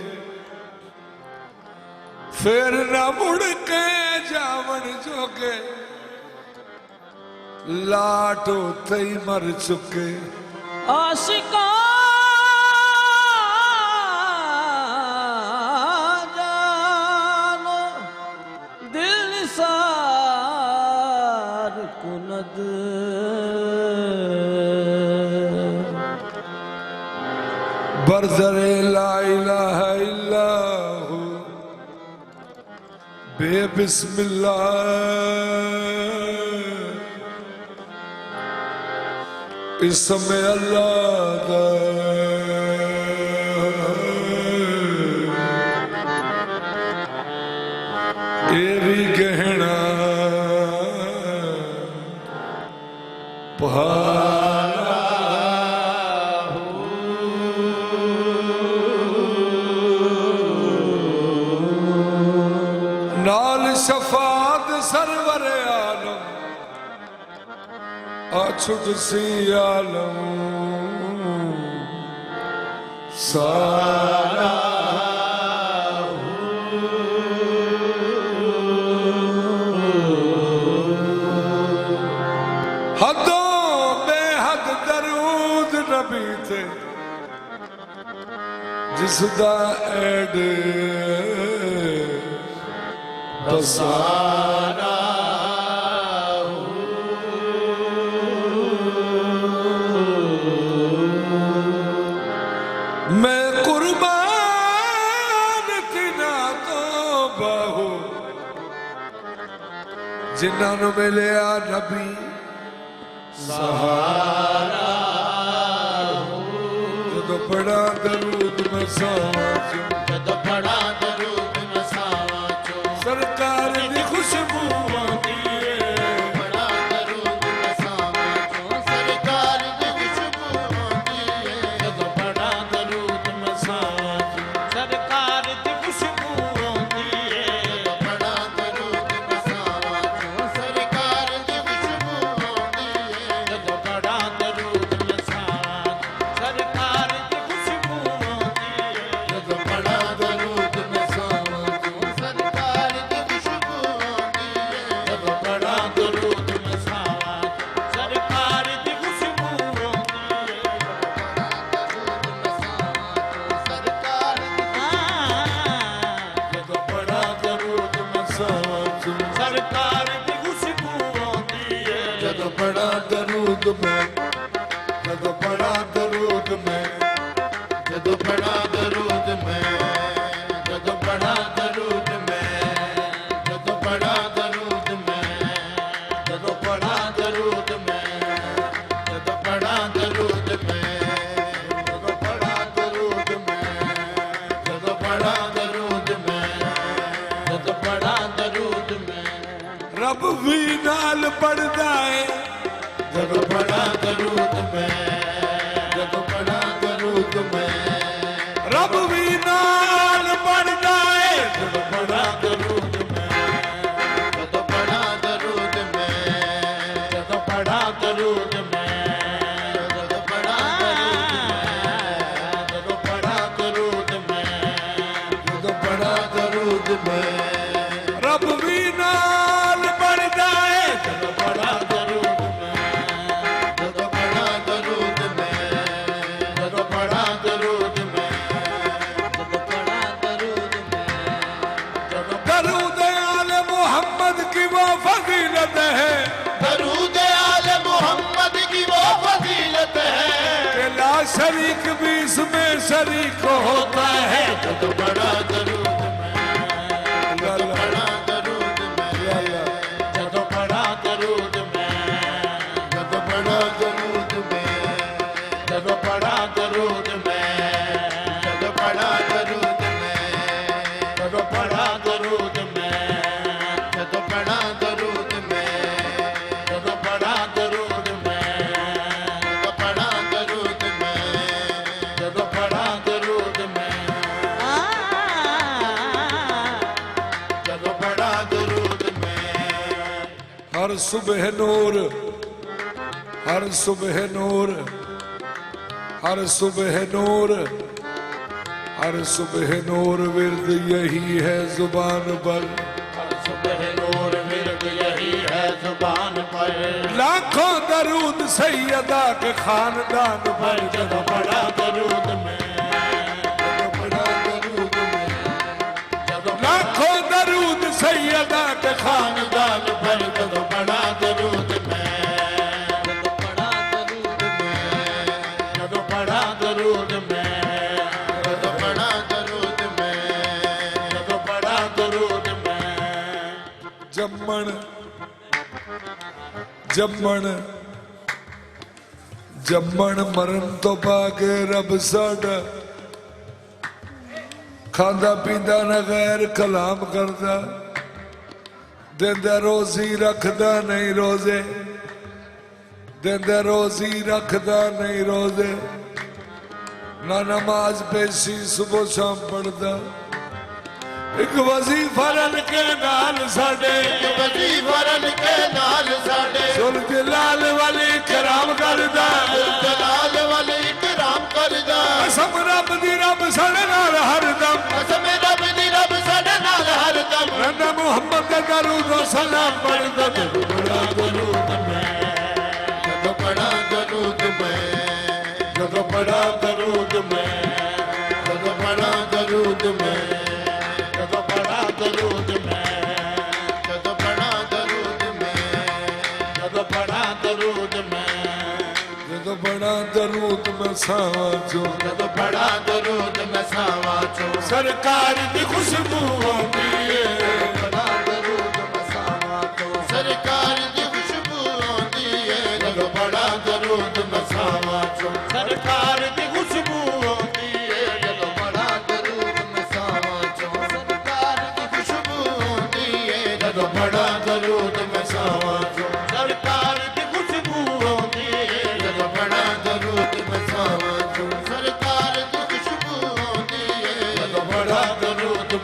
फिर न मुड़ के जावन जोगे। लाटो तई मर चुके। आशिका जानो दिल निसार कुनद। बरदरे ला इलाहा इल्लल्लाहु बे बिस्मिल्लाह इसमें अल्लाह दा। ये भी गहना पहाड़ा नाल शफात सरवर आलम अछुट सी आलम सारा। हदों बेहद दरूद नबी थे जिसदा ऐड बसाना। मैं कुर्बान तिना तो बहु जिन्होंने मिले नबी सहारा जदों पढ़ा दरूद मैं सावां चो जदों पढ़ा दरूद मैं सावां चो सरकार दी खुशबू आंदी है पढ़ा दरूद मैं सावां चो सरकार दी खुशबू आंदी है जदों पढ़ा दरूद मैं सावां चो सरकार दी खुशबू आंदी है जदों पढ़ा दरूद मैं सावां चो सरकार दी खुशबू आंदी है जदों पढ़ा दरूद मैं सावां चो सरकार दी खुशबू आंदी है जदों पढ़ा दरूद मैं सावां चो सरकार दी खुशबू आंदी है जदों पढ़ा दरूद मैं सावां चो सरकार दी खुशबू आंदी है जदों पढ़ा दरूद मैं जदों पढ़ा दरूद मैं जदों पढ़ा दरूद मैं जदों पढ़ा दरूद मैं जदों पढ़ा दरूद मैं जदों पढ़ा दरूद मैं जदों पढ़ा दरूद मैं जदों पढ़ा दरूद मैं जदों पढ़ा दरूद मैं जदों पढ़ा दरूद मैं रब भी नाल पढ़दा है जदों पढ़ा दरूद मैं जदों पढ़ा दरूद मैं रब भी नाल पढ़दा है जदों पढ़ा दरूद मैं जदों पढ़ा दरूद मैं जदों पढ़ा दरूद मैं जदों पढ़ा दरूद मैं जदों पढ़ा दरूद मैं रब भी नाल पढ़दा है जदों पढ़ा दरूद मैं जदों पढ़ा दरूद मैं जदों पढ़ा दरूद मैं जदों पढ़ा दरूद मैं जदों दरूद आले मोहम्मद की वो फजीलत है दरूद आले मोहम्मद की वो फजीलत है कि ला शरीक भी इसमें शरीक होता है जदों पढ़ा दरूद मैं जदों पढ़ा दरूद मैं जदों पढ़ा दरूद मैं जदों पढ़ा दरूद मैं जदों पढ़ा दरूद मैं जदों पढ़ा दरूद मैं जदों पढ़ा दरूद मैं जदों पढ़ा दरूद मैं जदों पढ़ा दरूद मैं जदों पढ़ा दरूद मैं जदों पढ़ा दरूद मैं जदों पढ़ा दरूद मैं हर सुबह नूर हर सुबह नूर हर सुबह नूर हर सुबह नूर विरद यही है जुबान पर हर सुबह नूर विरद यही है जुबान पर लाखों दरूद सैयदा के खानदान पर जदों पढ़ा दरूद में बड़ा दरूद में जदों लाखों दरूद सैयदा के खानदान पर जदों पढ़ा दरूद में जदों पढ़ा दरूद में जदों पढ़ा दरूद में जदों पढ़ा दरूद में जदों पढ़ा दरूद में जम्मण जम्मण जम्मण मरण तो पाके रब साडा खांदा पींदा न गैर कलाम करदा देंदा रोजी रखदा नहीं रोजे देंदा रोजी रखदा नहीं रोजे ना नमाज पेशी सुबह शाम पढ़दा एक वजीफा रन के नाल साडे वजीफा रन के नाल साडे सुर जलाल वाली कराम करदा जलाल वाले इकराम करदा कसम रब दी रब साडे नाल हरदम कसम रब दी रब साडे नाल हरदम रंदा मुहम्मद दा दरूद व सलाम पढ़दा बड़ा दरूद में जदों पढ़ा दरूद में जदों पढ़ा दरूद में जदों पढ़ा दरूद में जदों पढ़ा दरूद में जदों पढ़ा दरूद में जदों पढ़ा दरूद में जदों बड़ा दरूद में सावा जो जदों पढ़ा दरूद में सावा चो सरकार दी खुशबू आंदी है पढ़ा दरूद में सावा चो सरकार दी खुशबू आंदी है जदों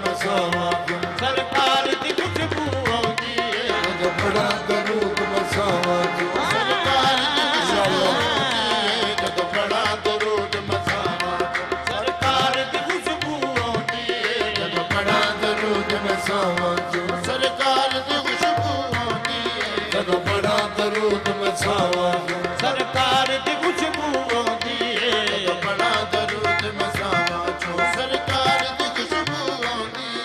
मसावा क्यों ਸਰਕਾਰ ਦੀ ਖੁਸ਼ਬੂ ਆਉਂਦੀ ਏ ਜਦੋਂ ਬੜਾ ਦਰੂਦ ਮਸਾਵਾ क्यों ਸਰਕਾਰ ਦੀ ਖੁਸ਼ਬੂ ਆਉਂਦੀ ਏ ਜਦੋਂ ਬੜਾ ਦਰੂਦ ਮਸਾਵਾ ਸਰਕਾਰ ਦੀ ਖੁਸ਼ਬੂ ਆਉਂਦੀ ਏ ਜਦੋਂ ਬੜਾ ਦਰੂਦ मसावा क्यों ਸਰਕਾਰ ਦੀ ਖੁਸ਼ਬੂ ਆਉਂਦੀ ਏ ਜਦੋਂ ਬੜਾ ਦਰੂਦ ਮਸਾਵਾ क्यों ਸਰਕਾਰ ਦੀ ਖੁਸ਼ਬੂ ਆਉਂਦੀ ਏ ਜਦੋਂ ਬੜਾ ਦਰੂਦ ਮਸਾਵਾ ਚੋਂ ਸਰਕਾਰ ਦੀ ਖੁਸ਼ਬੂ ਆਉਂਦੀ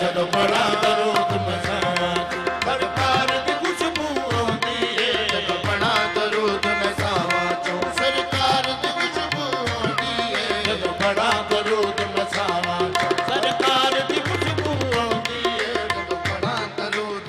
ਜਦੋਂ ਬੜਾ ਦਰੂਦ ਮਸਾਵਾ ਸਰਕਾਰ ਦੀ ਖੁਸ਼ਬੂ ਆਉਂਦੀ ਏ ਜਦੋਂ ਬੜਾ ਦਰੂਦ ਮਸਾਵਾ ਚੋਂ ਸਰਕਾਰ ਦੀ ਖੁਸ਼ਬੂ ਆਉਂਦੀ ਏ ਜਦੋਂ ਬੜਾ ਦਰੂਦ ਮਸਾਵਾ ਚੋਂ ਸਰਕਾਰ ਦੀ ਖੁਸ਼ਬੂ ਆਉਂਦੀ ਏ ਜਦੋਂ ਬੜਾ ਦਰੂਦ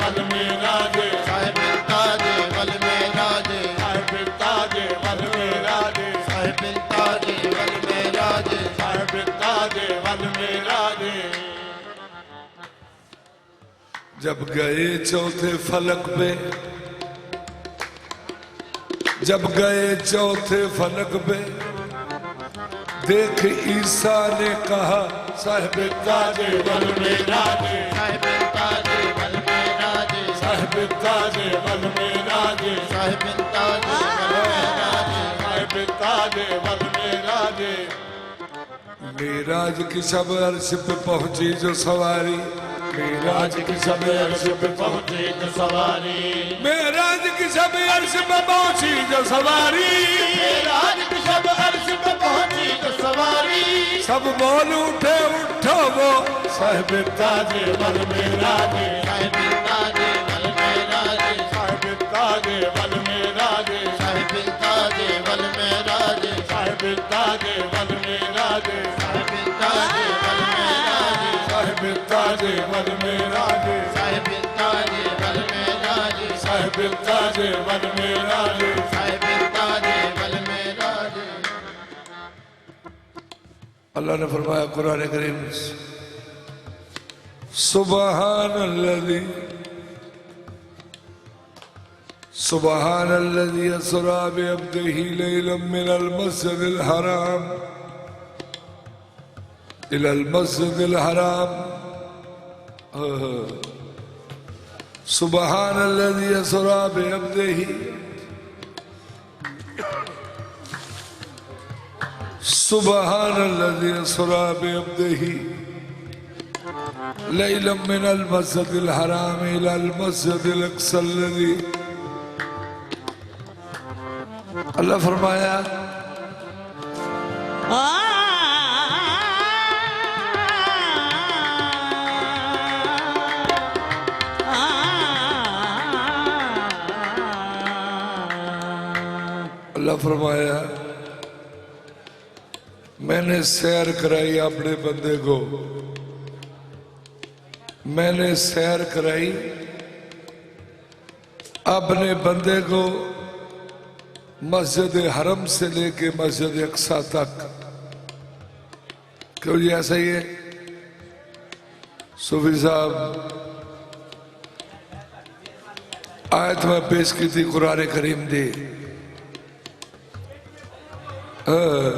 वल मेरा दे साहिब ताजे वल मेरा दे साहिब ताजे वल मेरा दे साहिब ताजे वल मेरा दे साहिब ताजे वल मेरा दे। जब गए चौथे फलक पे, जब गए चौथे फलक पे, देख ईसा ने कहा साहिब ताजे वल मेरा दे साहिब ताजे वल मेरा दे साहिब ताजे वल मेरा दे साहिब ताजे वल मेरा दे साहिब ताजे वल मेरा दे। मेराज की सब अर्श पे पहुंची जो सवारी, मेराज की सब अर्श पे पहुंची जो सवारी, मेराज की सब अर्श पे पहुंची जो सवारी, मेराज की सब अर्श पे पहुंची जो सवारी। सब बोल उठे उठो वो साहिब ताजे वल मेरा दे साहिब ताजे वल मेरा दे साहिब ताजे वल मेरा दे साहिब ताजे वल मेरा दे साहिब ताजे वल मेरा दे साहिब ताजे वल मेरा दे साहिब ताजे वल मेरा दे साहिब ताजे वल मेरा दे साहिब ताजे वल मेरा दे। साहिब ताजे वल मेरा दे। अल्लाह ने फरमाया कुरान करीम सुबहानल्लज़ी सुबहानल्लज़ी असरा बिअब्दिही लैलन मिनल मस्जिदिल हराम इलल मस्जिदिल हराम। सुबहानल्लज़ी असरा बिअब्दिही सुबहानल्लज़ी असरा बिअब्दिही लैलन मिनल मस्जिदिल हराम इलल मस्जिदिल अक़सल्लज़ी। अल्लाह फरमाया अल्लाह फरमाया मैंने सैर कराई अपने बंदे को, मैंने सैर कराई अपने बंदे को मस्जिद हरम से लेके मस्जिद अक्सा तक। क्यों जी ऐसा ही है? सूफी साहब आयत में पेश की थी कुरान करीम दी। हाँ